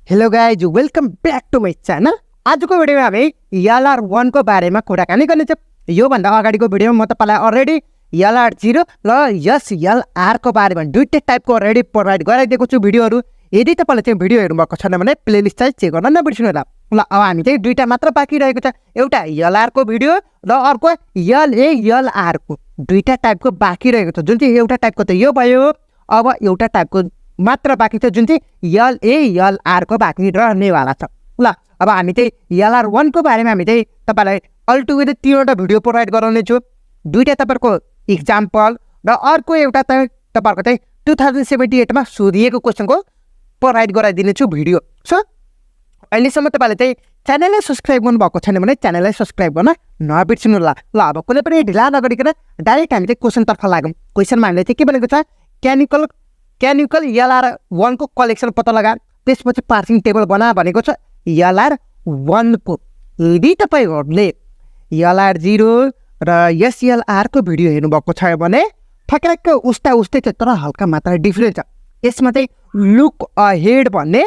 Hello guys, welcome back to my channel. आजको भिडियोमा हामी LR1 को बारेमा कुराकानी गर्नेछौँ। योभन्दा अगाडिको भिडियोमा म तपाईँलाई अलरेडी LR0 र SLR को बारेमा दुईटै टाइपको अलरेडी प्रोभाइड गराइदिएको छु भिडियोहरू। यदि तपाईँले त्यो भिडियो हेर्नुभएको छैन भने प्लेलिस्ट चाहिँ चेक गर्न नबिर्सिनु होला। ल अब हामी चाहिँ दुईटा मात्र बाँकी रहेको छ, एउटा LR को भिडियो र अर्को LR को। दुईटा टाइपको बाँकी रहेको छ, जुन चाहिँ एउटा टाइपको त यो भयो। अब एउटा टाइपको मात्र बाँकी छ, जुन चाहिँ LR को बाँकी रहनेवाला छ। ल अब हामी चाहिँ LR1 को बारेमा हामी चाहिँ तपाईँलाई अलटुगेदर तीनवटा भिडियो प्रोभाइड गराउनेछु। दुईटा तपाईँको इक्जाम्पल र अर्को एउटा तपाईँहरूको चाहिँ 2078 मा सोधिएको क्वेसनको प्रोभाइड गराइदिनेछु भिडियो। सो अहिलेसम्म तपाईँले चाहिँ च्यानललाई सब्सक्राइब गर्नुभएको छैन भने च्यानललाई सब्सक्राइब गर्न नबिर्सिनु होला। ल अब कुनै पनि ढिला नगरिकन डाइरेक्ट हामी चाहिँ क्वेसनतर्फ लागौँ। क्वेसनमा हामीले चाहिँ के भनेको छ, क्यानिकल LR1 को कलेक्सन पत्ता लगा, त्यसपछि पार्सिङ टेबल बना भनेको छ LR1 को। यदि तपाईँहरूले LR0 र SLR को भिडियो हेर्नुभएको छ भने ठ्याक्क उस्तै छ, तर हल्का मात्रा डिफ्रेन्ट छ। यसमा चाहिँ लुक अहेड भन्ने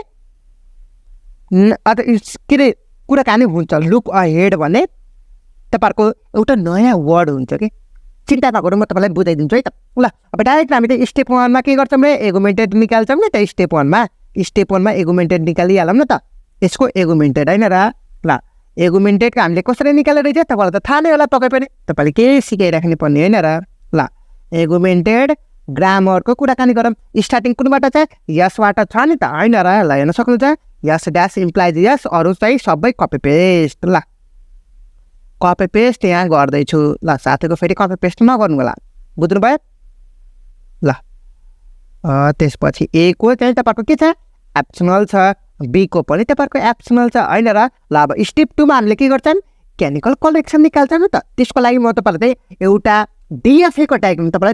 के अरे कुराकानी हुन्छ। लुक अहेड भन्ने तपाईँहरूको एउटा नयाँ वर्ड हुन्छ कि, चिन्ता नगरौँ, म तपाईँलाई बुझाइदिन्छु है त। ल अब डाइरेक्ट हामी चाहिँ स्टेप 1 मा के गर्छौँ भने एगुमेन्टेड निकाल्छौँ नि त। स्टेप 1 मा एगुमेन्टेड निकालिहालौँ न त। यसको एगुमेन्टेड होइन र। ल एगुमेन्टेडको हामीले कसरी निकालेर रहेछ तपाईँलाई त थाहा नै होला, पक्कै पनि तपाईँले केही सिकाइराख्नु पर्ने होइन र। ल एगुमेन्टेड ग्रामरको कुराकानी गरौँ। स्टार्टिङ कुनबाट छ, यसबाट छ नि त होइन र। ल हेर्न सक्नुहुन्छ, यस ड्यास इम्प्लाइज यस, अरू चाहिँ सबै कपी पेस्ट। ल कपी पेस्ट यहाँ गर्दैछु। ल साथीको फेरि कपी पेस्ट नगर्नु होला, बुझ्नुभयो। ल त्यसपछि ए को चाहिँ तपाईँको के छ, एप्सनल छ। बी को पनि तपाईँको एप्सनल छ होइन र। ल अब स्टेप 2 मा हामीले के गर्छन्, केमिकल कलेक्सन निकाल्छन् नि त। त्यसको लागि म तपाईँलाई चाहिँ एउटा डिएफए को डायग्राम तपाईँलाई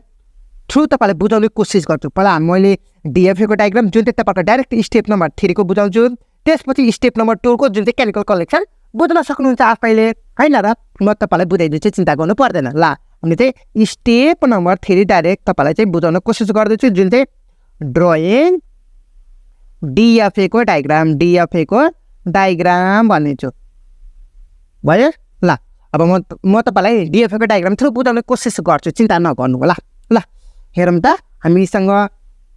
तपाईँलाई बुझाउने कोसिस गर्छु। पहिला मैले डिएफए को डायग्राम जुन चाहिँ तपाईँको डाइरेक्ट स्टेप नम्बर 3 को बुझाउँछु, त्यसपछि स्टेप नम्बर 2 को जुन चाहिँ केमिकल कलेक्सन बुझ्न सक्नुहुन्छ आफैले होइन र। म तपाईँलाई बुझाइदिन्छु, चिन्ता गर्नु पर्दैन। ल हामीले चाहिँ स्टेप नम्बर 3 डाइरेक्ट तपाईँलाई चाहिँ बुझाउन कोसिस गर्दैछु, जुन चाहिँ ड्रइङ डिएफए को डायग्राम भन्नेछु भयो। ल अब म तपाईँलाई डिएफए को डायग्राम थ्रु बुझाउने कोसिस गर्छु, चिन्ता नगर्नु होला। ल हेरौँ त, हामीसँग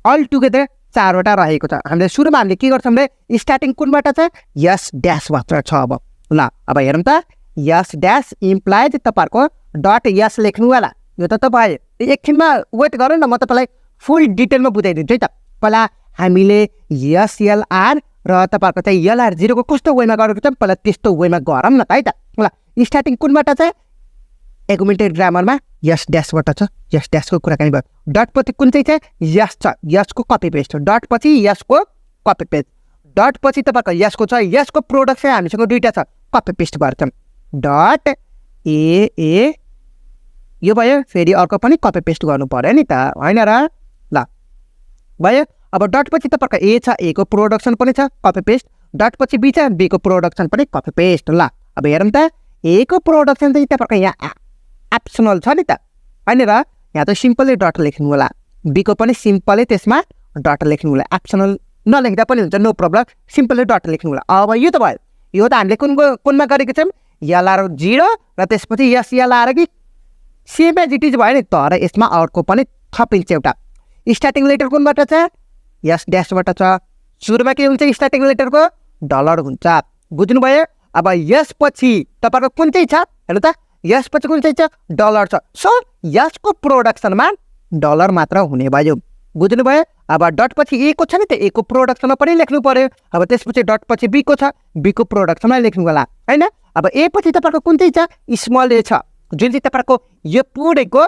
अल टुगेदर 4वटा रहेको छ। हामीले सुरुमा हामीले के गर्छौँ भने स्टार्टिङ कुनबाट छ, यस ड्यासबाट छ। अब अब हेरौँ त, यस ड्यास इम्प्लाइज तपाईँहरूको डट यस लेख्नु होला। यो त भयो, एकछिनमा वेट गरौँ न, म तपाईँलाई फुल डिटेलमा बुझाइदिन्छु है त। पहिला हामीले SLR र तपाईँहरूको चाहिँ LR0 को कस्तो वेमा गरेको छ, पहिला त्यस्तो वेमा गरौँ न त है त। ल स्टार्टिङ कुनबाट छ, एगुमेन्टेड ग्रामरमा यस ड्यासबाट छ। यस ड्यासको कुराकानी भयो। डटपछि कुन चाहिँ छ, यस छ, यसको कपी पेस्ट। डटपछि यसको कपी पेस्ट। डटपछि तपाईँको यसको छ, यसको प्रोडक्ट चाहिँ हामीसँग दुईवटा छ, कपी पेस्ट गर्छौँ। डट ए यो भयो, फेरि अर्को पनि कपी पेस्ट गर्नु पर्यो नि त होइन र। ल भयो। अब डटपछि तपाईँको ए छ, ए को प्रोडक्सन पनि छ, कपी पेस्ट। डटपछि बी छ, बी को प्रोडक्सन पनि कपी पेस्ट। ल अब हेरौँ त, ए को प्रोडक्सन चाहिँ तपाईँको यहाँ एप्सनल छ नि त होइन र। यहाँ त सिम्पलै डट लेख्नु होला। बी को पनि सिम्पलै त्यसमा डट लेख्नु होला। एप्सनल नलेख्दा पनि हुन्छ, नो प्रब्लम, सिम्पलै डट लेख्नु होला। अब यो त भयो। यो त हामीले कुनमा गरेको छौँ, LR0 र त्यसपछि SLR कि सेम एज इट इज भयो नि, तर यसमा अर्को पनि थपिन्छ एउटा। स्टार्टिङ लेटर कुनबाट छ, यस ड्यासबाट छ। सुरुमा के हुन्छ, स्टार्टिङ लेटरको डलर हुन्छ, बुझ्नुभयो। अब यसपछि तपाईँको कुन चाहिँ छ हेर्नु त, यसपछि कुन चाहिँ छ, डलर छ। सो यसको प्रोडक्सनमा डलर मात्र हुने भयो, बुझ्नुभयो। अब डटपछि ए को छ नि त, ए को प्रोडक्सनमा पनि लेख्नु पर्यो। अब त्यसपछि डटपछि बी को छ, बी को प्रोडक्सनमा लेख्नु होला होइन। अब ए पछि तपाईँको कुन चाहिँ छ, स्मल ए छ, जुन चाहिँ तपाईँको यो पुरैको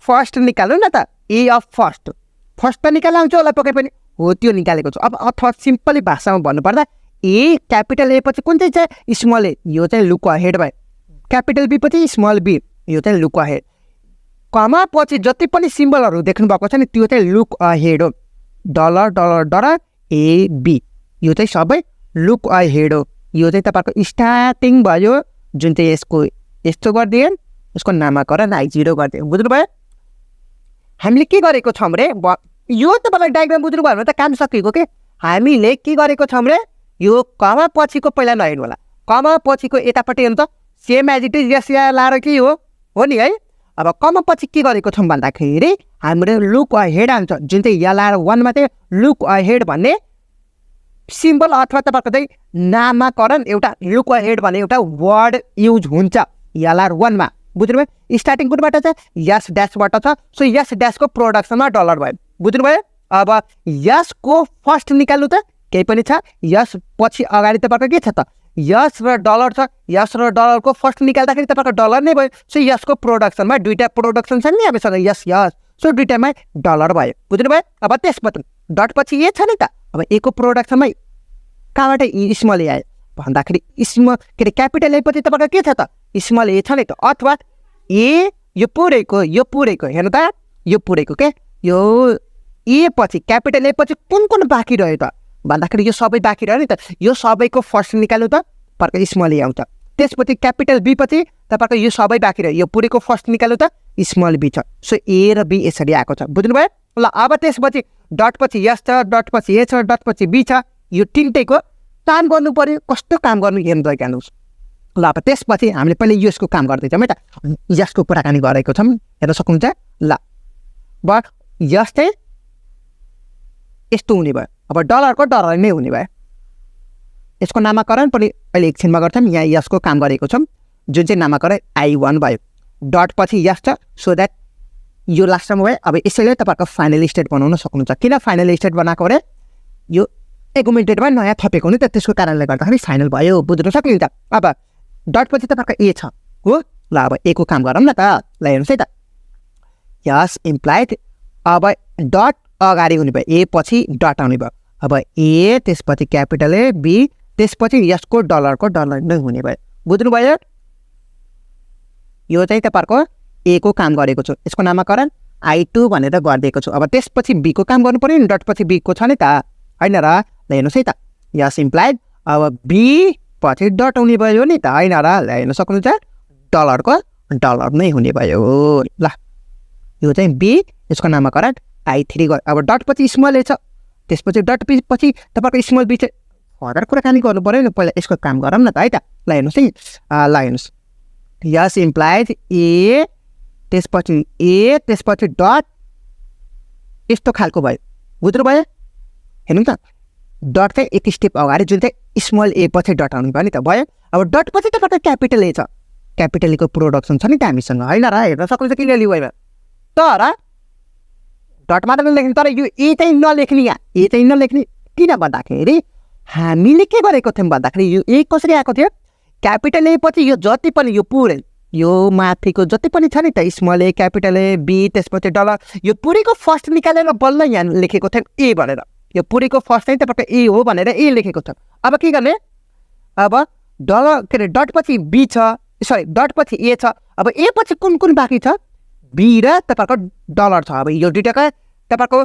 फर्स्ट निकाल्नु न त। ए अफ फर्स्ट त निकाल्नु आउँछ होला पक्कै पनि, हो त्यो निकालेको छु। अब अथवा सिम्पली भाषामा भन्नुपर्दा ए क्यापिटल ए पछि कुन चाहिँ छ, स्मल ए, यो चाहिँ लुक अहेड भयो। क्यापिटल बी पछि स्मल बी, यो चाहिँ लुक अहेड। कमा पछि जति पनि सिम्बलहरू देख्नु भएको छ नि, त्यो चाहिँ लुक अहेड हो। Dollar dollar dollar A B, यो चाहिँ सबै लुक अहेड हो। यो चाहिँ तपाईँको स्टार्टिङ भयो, जुन चाहिँ यसको यस्तो गरिदिएँ, यसको नामाकरण I0 गरिदिएँ, बुझ्नुभयो। हामीले के गरेको छौँ रे, यो तपाईँलाई डायग्राम बुझ्नुभयो भने त काम सकिएको के। हामीले के गरेको छौँ रे, यो कमा पछिको पहिला नहेर्नु होला कमा पछिको यतापट्टि हेर्नु त सेम एज इट इज यस या लाएर के हो नि है अब कमा पछि के गरेको छौँ भन्दाखेरि हाम्रो लुक अहेड आउँछ जुन चाहिँ या लाएर 1 मा चाहिँ लुक अहेड भन्ने सिम्बल अथवा तपाईँको चाहिँ नामकरण एउटा लुक अहेड भन्ने एउटा वर्ड युज हुन्छ या लाएर 1 मा बुझ्नुभयो स्टार्टिङ कुनबाट छ यस ड्यासबाट छ सो यस ड्यासको प्रोडक्सनमा डलर भयो बुझ्नुभयो अब यसको फर्स्ट निकाल्नु त केही पनि छ यस पछि अगाडि तपाईँको के छ त यस र डलर छ यस र डलरको फर्स्ट निकाल्दाखेरि तपाईँको डलर नै भयो सो यसको प्रोडक्सनमा दुईवटा प्रोडक्सन छ नि हामीसँग यस यस सो दुईवटामा डलर भयो बुझ्नुभयो अब त्यसपछि डट पछि ए छ नि त अब ए को प्रोडक्सनमा कहाँबाट स्मल ए आयो भन्दाखेरि स्मल के अरे क्यापिटल ए पछि तपाईँको के छ त स्मल ए छ नि त अथवा ए यो पुरैको हेर्नु त यो पुरैको के यो ए पछि क्यापिटल ए पछि कुन बाँकी रह्यो त भन्दाखेरि यो सबै बाँकी रह्यो नि त यो सबैको फर्स्ट निकाल्नु त तपाईँको स्मल ए आउँछ त्यसपछि क्यापिटल बी पछि तपाईँको यो सबै बाँकी रह्यो यो पुरैको फर्स्ट निकाल्नु त स्मल बी छ सो ए र बी यसरी आएको छ बुझ्नुभयो ल अब त्यसपछि डट पछि यस छ डट पछि ए छ डट पछि बी छ यो तिनटैको काम गर्नु पर्यो कस्तो काम गर्नु हेर्नु जानुहोस् ल अब त्यसपछि हामीले पहिले यसको काम गर्दैछौँ है त यसको कुराकानी गरेको छौँ हेर्न सक्नुहुन्छ ल बट यस चाहिँ यस्तो हुने भयो अब डलरको डलर नै हुने भयो यसको नामाकरण पनि अहिले एकछिनमा गर्छौँ यहाँ यसको काम गरेको छौँ जुन चाहिँ नामाकरण I1 भयो डट पछि यस छ सो द्याट यो लास्टमा भयो अब यसैले तपाईँको फाइनल स्टेट बनाउन सक्नुहुन्छ किन फाइनल स्टेट बनाएको अरे यो एगुमेन्टेडमा नयाँ थपेको नि त त्यसको कारणले गर्दाखेरि फाइनल भयो बुझ्न सक्नुहुन्छ अब डट पछि तपाईँको ए छ हो ल अब ए को काम गरौँ न त ल हेर्नुहोस् है त यस इम्प्लाइड अब डट अगाडि हुने भयो ए पछि डट आउने भयो अब ए त्यसपछि क्यापिटल ए बी त्यसपछि यसको डलरको डलर नै हुने भयो बुझ्नुभयो यो चाहिँ तपाईँहरूको ए को काम गरेको छु यसको नामाकरण I2 भनेर गरिदिएको छु अब त्यसपछि बी को काम गर्नु पर्यो नि डट पछि बी को छ नि त होइन र ल हेर्नुहोस् है त यस इम्प्लाइड अब बी पछि डट आउने भयो नि त होइन र ल हेर्न सक्नुहुन्छ डलरको डलर नै हुने भयो ल यो चाहिँ बी यसको नामाकरण I3 अब डट पछि स्मल ए छ त्यसपछि डट पछि तपाईँको स्मल बी चाहिँ फर्दर कुराकानी गर्नु पऱ्यो नि पहिला यसको काम गरौँ न त है त ल हेर्नुहोस् है ल हेर्नुहोस् यस इम्प्लाइज ए त्यसपछि डट यस्तो खालको भयो बुझ्नुभयो हेर्नु त डट चाहिँ एक स्टेप अगाडि जुन चाहिँ स्मल ए पछि डट आउनु भयो नि त भयो अब डट पछि तपाईँको क्यापिटल ए छ क्यापिटल एको प्रोडक्सन छ नि त हामीसँग होइन र हेर्न सक्नुहुन्छ क्लियरली भयो तर डट मात्र नलेख्ने तर यो ए चाहिँ नलेख्ने यहाँ ए चाहिँ नलेख्ने किन भन्दाखेरि हामीले के गरेको थियौँ भन्दाखेरि यो ए कसरी आएको थियो क्यापिटल ए पछि यो जति पनि यो पुरै यो माथिको जति पनि छ नि त small A capital A B त्यसपछि डलर यो पुरैको फर्स्ट निकालेर बल्ल यहाँ लेखेको थियौँ ए भनेर यो पुरैको फर्स्ट चाहिँ तपाईँको ए हो भनेर ए लेखेको छ अब के गर्ने अब डलर के अरे डट पछि बी छ सरी डट पछि ए छ अब ए पछि कुन बाँकी छ बी र तपाईँको डलर छ अब यो दुइटाको तपाईँको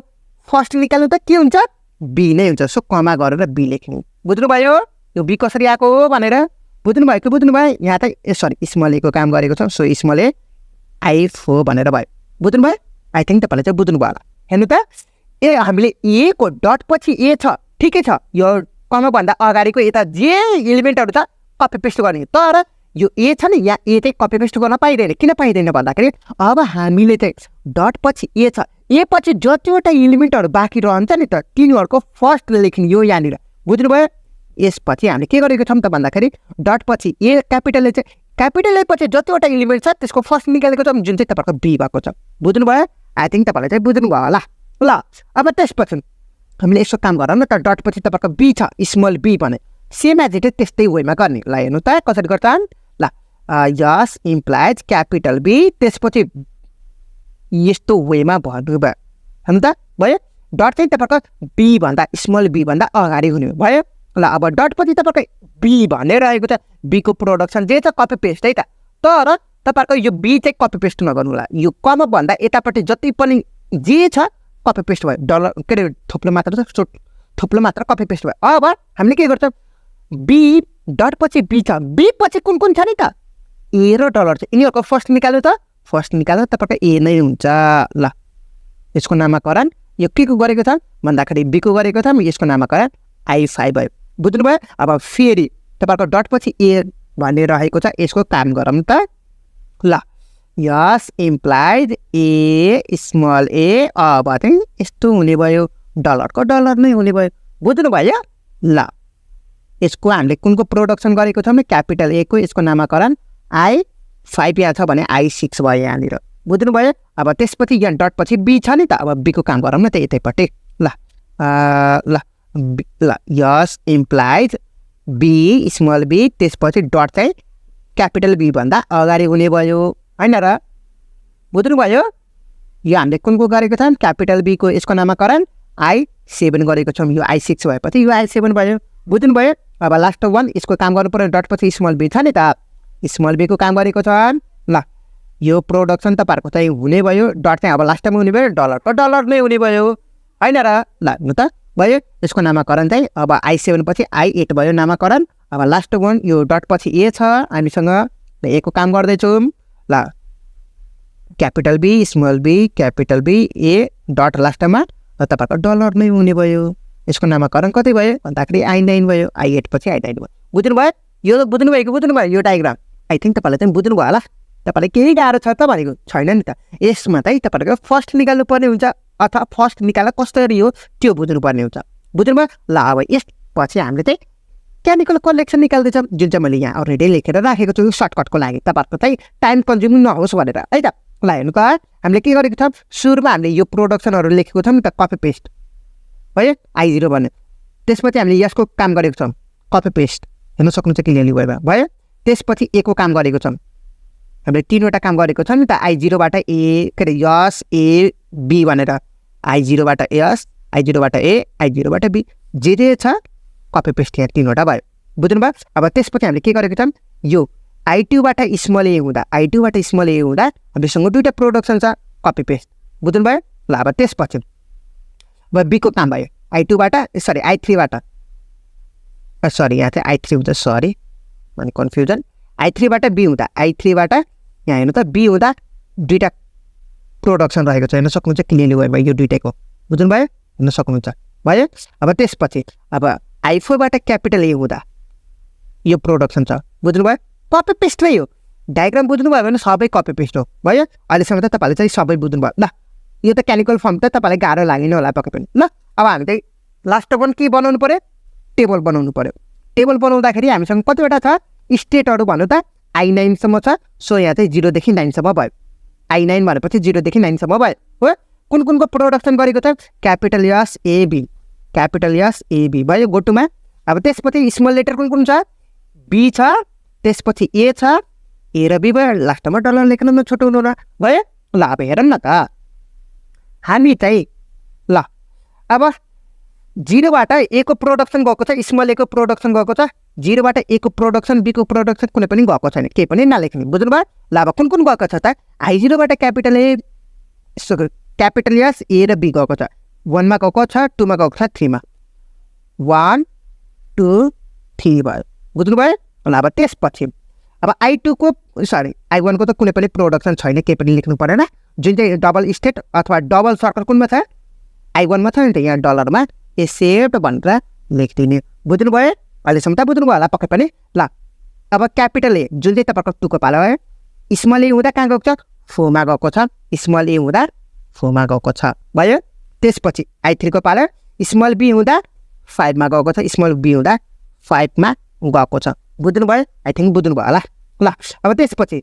फर्स्ट निकाल्नु त के हुन्छ बी नै हुन्छ सो कमा गरेर बी लेख्ने बुझ्नुभयो यो बी कसरी आएको हो भनेर बुझ्नुभयो यहाँ त सरी स्मल ए को काम गरेको छ सो स्मल ए I4 भनेर भयो बुझ्नुभयो आई थिङ्क तपाईँले चाहिँ बुझ्नुभयो होला हेर्नु त ए हामीले ए को डट पछि ए छ ठिकै छ यो कमाभन्दा अगाडिको यता जे एलिमेन्टहरू छ कपी पेस्ट गर्ने तर यो ए छ नि यहाँ ए चाहिँ कपी पेस्ट गर्न पाइँदैन किन पाइँदैन भन्दाखेरि अब हामीले चाहिँ डट पछि ए छ ए पछि जतिवटा एलिमेन्टहरू बाँकी रहन्छ नि त तिनीहरूको फर्स्ट लेख्ने यो यहाँनिर बुझ्नुभयो यसपछि हामीले के गरेको छौँ त भन्दाखेरि डट पछि ए क्यापिटल ए चाहिँ क्यापिटल ए पछि जतिवटा एलिमेन्ट छ त्यसको फर्स्ट निकालेको छ जुन चाहिँ तपाईँको बी भएको छ बुझ्नुभयो आई थिङ्क तपाईँले चाहिँ बुझ्नुभयो होला ल अब त्यसपछि हामीले यसो काम गरौँ न त डट पछि तपाईँको बी छ स्मल बी भने सेम एज इट इज त्यस्तै वेमा गर्ने ल हेर्नु त कसरी गर्छन् ल यस इम्प्लाइज क्यापिटल बी त्यसपछि यस्तो वेमा भन्नुभयो हेर्नु त भयो डट चाहिँ तपाईँको बी भन्दा स्मल बी भन्दा अगाडि हुने भयो ल अब डट पछि तपाईँको बी भनेर आएको छ बीको प्रोडक्सन जे छ कपी पेस्ट है त तर तपाईँको यो बी चाहिँ कपी पेस्ट नगर्नु होला यो कम भन्दा यतापट्टि जति पनि जे छ कपी पेस्ट भयो डलर के अरे थुप्रो मात्र छ थुप्रो मात्र कपी पेस्ट भयो अब हामीले के गर्छौँ बी डट पछि बी छ बी पछि कुन छ नि त ए र डलर छ यिनीहरूको फर्स्ट निकाल्यो तपाईँको ए नै हुन्छ ल यसको नामाकरण यो के को गरेको छ भन्दाखेरि बी को गरेको छ यसको नामाकरण I5 भयो बुझ्नुभयो अब फेरि तपाईँको डटपछि ए भन्ने रहेको छ यसको काम गरौँ त ल यस इम्प्लाइज ए स्मल ए अब चाहिँ यस्तो हुने भयो डलरको डलर नै हुने भयो बुझ्नुभयो ल यसको हामीले कुनको प्रोडक्सन गरेको छौँ भने क्यापिटल ए को यसको नामाकरण I5 यहाँ छ भने I6 भयो यहाँनिर बुझ्नुभयो अब त्यसपछि यहाँ डटपछि बी छ नि त अब बीको काम गरौँ न त यतैपट्टि ल ल ल यस इम्प्लाइज बी स्मल बी त्यसपछि डट चाहिँ क्यापिटल बी भन्दा अगाडि हुने भयो होइन र बुझ्नुभयो यो हामीले कुनको गरेको छौँ क्यापिटल बीको यसको नामाकरण I7 गरेको छौँ यो I6 भएपछि यो I7 भयो बुझ्नुभयो अब लास्ट वान यसको काम गर्नु पर्यो डटपछि स्मल बी छ नि त स्मल बीको काम गरेको छ ल यो प्रोडक्सन तपाईँहरूको चाहिँ हुने भयो डट चाहिँ अब लास्टमा हुने भयो डलरको डलर नै हुने भयो होइन र ल हेर्नु त भयो यसको नामाकरण चाहिँ अब I7 पछि I8 भयो नामाकरण अब लास्ट वान यो डटपछि ए छ हामीसँग ए को काम गर्दैछौँ ल capital B small B capital B A dot लास्टमा र तपाईँहरूको डलर नै हुने भयो यसको नामाकरण कति भयो भन्दाखेरि I9 भयो I8 पछि I9 भयो बुझ्नुभयो यो बुझ्नुभयो यो डायग्राम आई थिङ्क तपाईँलाई चाहिँ बुझ्नुभयो होला तपाईँलाई केही गाह्रो छ त भनेको छैन नि त यसमा चाहिँ तपाईँहरूको फर्स्ट निकाल्नु पर्ने हुन्छ अथवा फर्स्ट निकाल्दा कसरी हो त्यो बुझ्नुपर्ने हुन्छ बुझ्नुभयो ल अब यसपछि हामीले चाहिँ केमिकल कलेक्सन निकाल्दैछौँ जुन चाहिँ मैले यहाँ अलरेडी लेखेर राखेको छु सर्टकटको लागि तपाईँहरूको चाहिँ टाइम कन्ज्युमिङ नहोस् भनेर है त ल हेर्नु त हामीले के गरेको छौँ सुरुमा हामीले यो प्रोडक्सनहरू लेखेको छौँ नि त कपी पेस्ट है I0 भन्यो त्यसपछि हामीले यसको काम गरेको छौँ कपी पेस्ट हेर्न सक्नुहुन्छ क्लियरली भयो त्यसपछि ए को काम गरेको छौँ हामीले तीनवटा काम गरेको छ नि त I0 बाट ए के अरे यस ए बी भनेर I0 बाट यस I0 बाट ए I0 बाट बी जे छ कपी पेस्ट यहाँ तीनवटा भयो बुझ्नुभयो अब त्यसपछि हामीले के गरेको छौँ यो I2 बाट स्मल ए हुँदा I2 बाट स्मल ए हुँदा हामीसँग दुईवटा प्रोडक्सन छ कपी पेस्ट बुझ्नुभयो ल अब त्यसपछि अब बीको काम भयो I2 बाट सरी I3 बाट सरी यहाँ चाहिँ I3 हुन्छ सरी अनि कन्फ्युजन I3 बाट बी हुँदा I3 बाट यहाँ हेर्नु त बी हुँदा दुईवटा प्रोडक्सन रहेको छ हेर्न सक्नुहुन्छ क्लियरली भयो यो दुईटैको बुझ्नुभयो हेर्न सक्नुहुन्छ भयो अब त्यसपछि अब I4 बाट क्यापिटल ए हुँदा यो प्रोडक्सन छ बुझ्नुभयो कपी पेस्ट हो डायग्राम बुझ्नुभयो भने सबै कपी पेस्ट हो भयो अहिलेसम्म त तपाईँले चाहिँ सबै बुझ्नुभयो ल यो त क्यानिकल फर्म त तपाईँलाई गाह्रो लागेन होला पक्कै पनि ल अब हामी चाहिँ लास्ट वान के बनाउनु पर्यो टेबल बनाउनु पर्यो टेबल बनाउँदाखेरि हामीसँग कतिवटा छ स्टेटहरू भन्नु त I9 सम्म छ सो यहाँ चाहिँ 0 देखि 9 सम्म भयो I9 भनेपछि 0 देखि 9 सम्म भयो हो कुन कुनको प्रोडक्सन गरेको छ क्यापिटल यस ए बी भयो गोटुमा अब त्यसपछि स्मल लेटर कुन कुन छ बी छ त्यसपछि ए छ ए र बी भयो लास्टमा डलर लेख्न न छुट्याउनु र भयो ल अब हेरौँ न त हामी चाहिँ ल अब 0 बाट ए को प्रोडक्सन गएको छ स्मल ए को प्रोडक्सन गएको छ 0 बाट ए को प्रोडक्सन बी को प्रोडक्सन कुनै पनि गएको छैन केही पनि नलेख्ने बुझ्नुभयो ल अब कुन कुन गएको छ त I0 बाट क्यापिटल यस ए र बी गएको छ 1 मा गएको छ 2 मा गएको छ 3 मा 1 2 3 भयो बुझ्नुभयो ल अब त्यसपछि अब I2 को सरी I1 को त कुनै पनि प्रोडक्सन छैन केही पनि लेख्नु परेन जुन चाहिँ डबल स्टेट अथवा डबल सर्कल कुनमा छ I1 मा छ नि त यहाँ डलरमा एसेप्ट भनेर लेखिदिने बुझ्नुभयो अहिलेसम्म त बुझ्नुभयो होला पक्कै पनि ल अब क्यापिटल ए जुन चाहिँ तपाईँको 2 को पालो है स्मल ए हुँदा कहाँ गएको छ 4 मा गएको छ स्मल ए हुँदा 4 मा गएको छ भयो त्यसपछि I3 को पालो स्मल बी हुँदा 5 मा गएको छ स्मल बी हुँदा 5 मा गएको छ बुझ्नुभयो आई थिङ्क बुझ्नुभयो होला ल अब त्यसपछि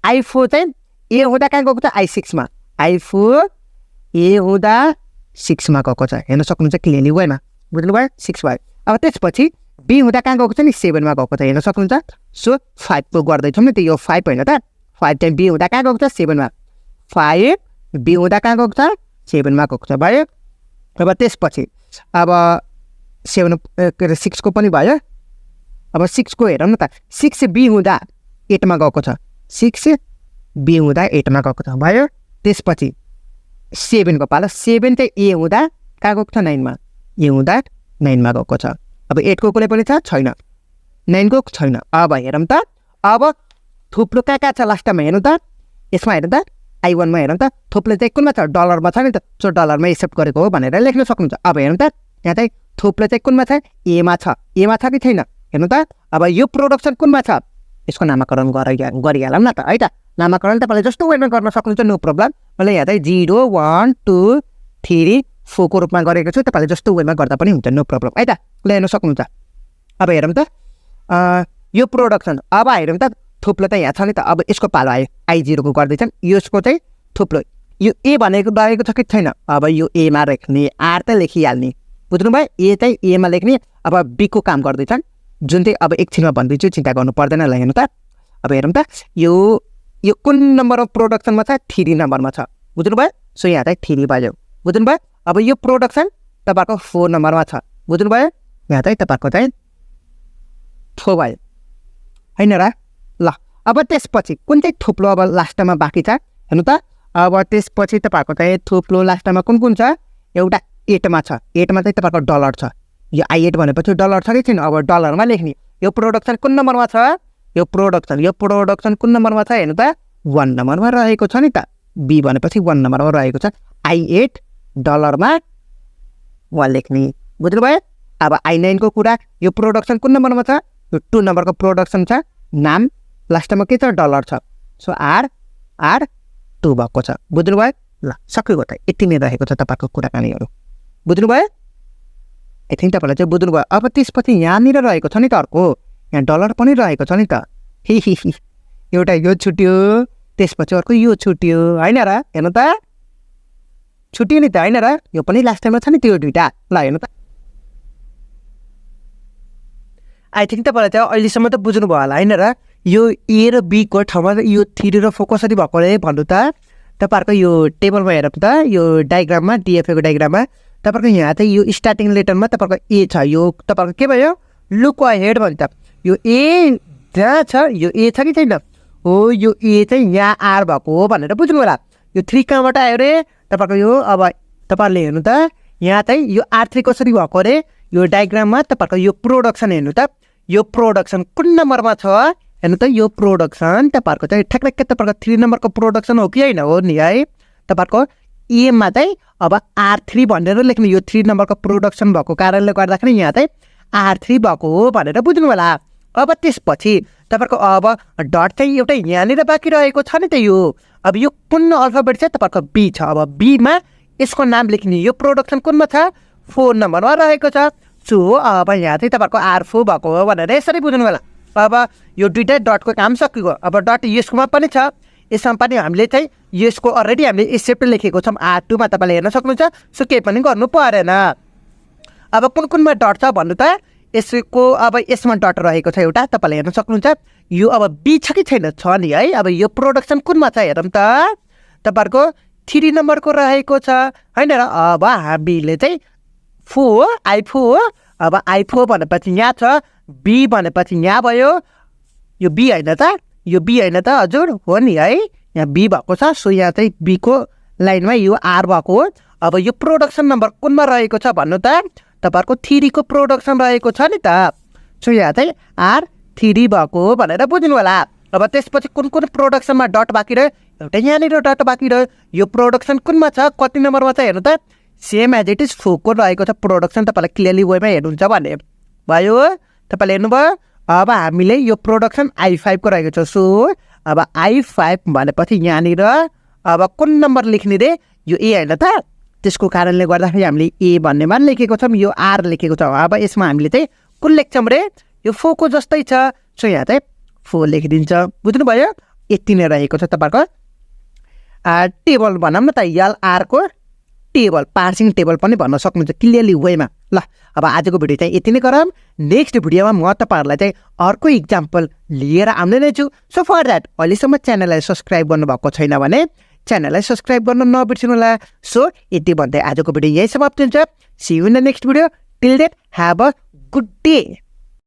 I4 चाहिँ ए हुँदा कहाँ गएको छ I6 मा I4 ए हुँदा 6 मा गएको छ हेर्न सक्नुहुन्छ क्लियरली वेमा बुझ्नुभयो 6 भयो अब त्यसपछि बी हुँदा कहाँ गएको छ नि 7 मा गएको छ हेर्न सक्नुहुन्छ सो 5 को गर्दैछौँ नि त यो 5 होइन त 5 चाहिँ बी हुँदा कहाँ गएको छ 7 मा 5 बी हुँदा कहाँ गएको छ 7 मा गएको छ भयो अब त्यसपछि अब 7 के अरे 6 को पनि भयो अब 6 को हेरौँ न त 6 बी हुँदा 8 मा गएको छ 6 बी हुँदा 8 मा गएको छ भयो त्यसपछि 7 को पालो 7 चाहिँ ए हुँदा कहाँ गएको छ 9 मा ए हुँदा 9 मा गएको छ अब 8 को कुनै पनि छ छैन 9 को छैन अब हेरौँ त अब थुप्रो कहाँ छ लास्टमा हेर्नु त यसमा हेर्नु त I1 मा हेरौँ त थुप्रो चाहिँ कुनमा छ डलरमा छ नि त सो डलरमा एक्सेप्ट गरेको हो भनेर लेख्न सक्नुहुन्छ अब हेरौँ त यहाँ चाहिँ थोप्लो चाहिँ कुनमा छ एमा छ कि छैन हेर्नु त अब यो प्रोडक्सन कुनमा छ यसको नामाकरण गरिहालौँ न त है त नामाकरण तपाईँले जस्तो वेमा गर्न सक्नुहुन्छ नो प्रब्लम मैले यहाँ चाहिँ 0 1 2 3 4 को रूपमा गरेको छु तपाईँले जस्तो वेमा गर्दा पनि हुन्छ नो प्रब्लम है त ल हेर्न सक्नुहुन्छ अब हेरौँ त यो प्रोडक्सन अब हेरौँ त थोप्लो त यहाँ छ नि त अब यसको पालो आयो I0 को गर्दैछन् यसको चाहिँ थोप्लो यो ए भनेको रहेको छ कि छैन अब यो एमा लेख्ने आर त लेखिहाल्ने बुझ्नुभयो ए चाहिँ एमा लेख्ने अब बी को काम गर्दैछन् जुन चाहिँ अब एकछिनमा भन्दैछु चिन्ता गर्नु पर्दैन ल हेर्नु त अब हेरौँ त यो कुन नम्बरमा प्रोडक्सनमा छ 3 नम्बरमा छ बुझ्नुभयो सो यहाँ चाहिँ 3 भयो बुझ्नुभयो अब यो प्रोडक्सन तपाईँको 4 नम्बरमा छ बुझ्नुभयो यहाँ चाहिँ तपाईँको चाहिँ 4 भयो होइन र ल अब त्यसपछि कुन चाहिँ थोप्लो अब लास्टमा बाँकी छ हेर्नु त अब त्यसपछि तपाईँको चाहिँ थोप्लो लास्टमा कुन छ एउटा 8मा छ 8मा चाहिँ तपाईँको डलर छ यो I8 भनेपछि डलर छ कि छैन अब डलरमा लेख्ने यो प्रोडक्सन कुन नम्बरमा छ यो प्रोडक्सन कुन नम्बरमा छ हेर्नु त 1 नम्बरमा रहेको छ नि त बी भनेपछि 1 नम्बरमा रहेको छ I8 डलरमा 1 लेख्ने बुझ्नुभयो अब I9 को कुरा यो प्रोडक्सन कुन नम्बरमा छ यो 2 नम्बरको प्रोडक्सन छ नाम लास्टमा के छ डलर छ सो आर 2 भएको छ बुझ्नुभयो ल सकियो त यति नै रहेको छ तपाईँको कुराकानीहरू बुझ्नुभयो आई थिङ्क तपाईँलाई चाहिँ बुझ्नुभयो अब त्यसपछि यहाँनिर रहेको छ नि त अर्को यहाँ डलर पनि रहेको छ नि त एउटा यो छुट्यो त्यसपछि अर्को यो छुट्यो होइन र हेर्नु त छुट्यो नि त होइन र यो पनि लास्ट टाइममा छ नि त्यो दुईवटा ल हेर्नु त आई थिङ्क तपाईँलाई चाहिँ अहिलेसम्म त बुझ्नुभयो होला होइन र यो ए र बी को ठाउँमा यो 3 र 4 कसरी भएको रे भन्नु त तपाईँहरूको यो टेबलमा हेरौँ त यो डायग्राममा डिएफए को डायग्राममा तपाईँहरूको यहाँ चाहिँ यो स्टार्टिङ लेटरमा तपाईँहरूको ए छ यो तपाईँहरूको के भयो लुक अहेड भन्छ यो ए जहाँ छ यो ए छ कि छैन हो यो ए चाहिँ यहाँ आर भएको हो भनेर बुझ्नु होला यो 3 कहाँबाट आयो रे तपाईँहरूको यो अब तपाईँहरूले हेर्नु त यहाँ चाहिँ यो R3 कसरी भएको रे यो डायग्राममा तपाईँहरूको यो प्रोडक्सन हेर्नु त यो प्रोडक्सन कुन नम्बरमा छ हेर्नु त यो प्रोडक्सन तपाईँहरूको चाहिँ ठ्याक्कै तपाईँहरूको 3 नम्बरको प्रोडक्सन हो कि होइन हो नि है तपाईँहरूको एमा चाहिँ अब R3 भनेर लेख्ने यो 3 नम्बरको प्रोडक्सन भएको कारणले गर्दाखेरि यहाँ चाहिँ R3 भएको हो भनेर बुझ्नु होला अब त्यसपछि तपाईँहरूको अब डट चाहिँ एउटा यहाँनिर बाँकी रहेको छ नि त यो अब यो कुन अल्फाबेट चाहिँ तपाईँहरूको बी छ अब बीमा यसको नाम लेख्ने यो प्रोडक्सन कुनमा छ 4 नम्बरमा रहेको छ सो अब यहाँ चाहिँ तपाईँहरूको R4 भएको हो भनेर यसरी बुझ्नु होला अब यो दुइटै डटको काम सकियो अब डट यसकोमा पनि छ यसमा पनि हामीले चाहिँ यसको अलरेडी हामीले एक्सेप्ट लेखेको छौँ R2 मा तपाईँले हेर्न सक्नुहुन्छ सो केही पनि गर्नु परेन अब कुनमा डट छ भन्नु त यसको अब यसमा डट रहेको छ एउटा तपाईँले हेर्न सक्नुहुन्छ यो अब बी छ कि छैन छ नि है अब यो प्रोडक्सन कुनमा छ हेरौँ त तपाईँहरूको 3 नम्बरको रहेको छ होइन र अब हामीले चाहिँ I4 अब I4 भनेपछि यहाँ छ बी भनेपछि यहाँ भयो यो बी होइन त यो बी होइन त हजुर हो नि है यहाँ बी भएको छ सो यहाँ चाहिँ बी को लाइनमा यो आर भएको हो अब यो प्रोडक्सन नम्बर कुनमा रहेको छ भन्नु त तपाईँहरूको 3 को प्रोडक्सन रहेको छ नि त सो यहाँ चाहिँ R3 भएको हो भनेर बुझ्नु होला अब त्यसपछि कुन प्रोडक्सनमा डट बाँकी रह्यो एउटा यहाँनिर डट बाँकी रह्यो यो प्रोडक्सन कुनमा छ कति नम्बरमा छ हेर्नु त सेम एज इट इज 4 को रहेको छ प्रोडक्सन तपाईँलाई क्लियरली वेमा हेर्नुहुन्छ भने भयो तपाईँले हेर्नुभयो अब हामीले यो प्रोडक्सन I5 को रहेको छ सो अब I5 भनेपछि यहाँनिर अब कुन नम्बर लेख्ने रे यो ए होइन त त्यसको कारणले गर्दाखेरि हामीले ए भन्नेमा लेखेको छौँ यो आर लेखेको छ अब यसमा हामीले चाहिँ कुन लेख्छौँ रे यो 4 को जस्तै छ सो यहाँ चाहिँ 4 लेखिदिन्छ बुझ्नुभयो यति नै रहेको छ तपाईँहरूको टेबल भनौँ न त LR को टेबल पार्सिङ टेबल पनि भन्न सक्नुहुन्छ क्लियरली वेमा ल अब आजको भिडियो चाहिँ यति नै गरौँ नेक्स्ट भिडियोमा म तपाईँहरूलाई चाहिँ अर्को इक्जाम्पल लिएर आउँदै नै छु सो फर द्याट अहिलेसम्म च्यानललाई सब्सक्राइब गर्नुभएको छैन भने च्यानललाई सब्सक्राइब गर्न नबिर्सिनु होला सो यति भन्दै आजको भिडियो यही समाप्त हुन्छ see you in the next video till that have a good day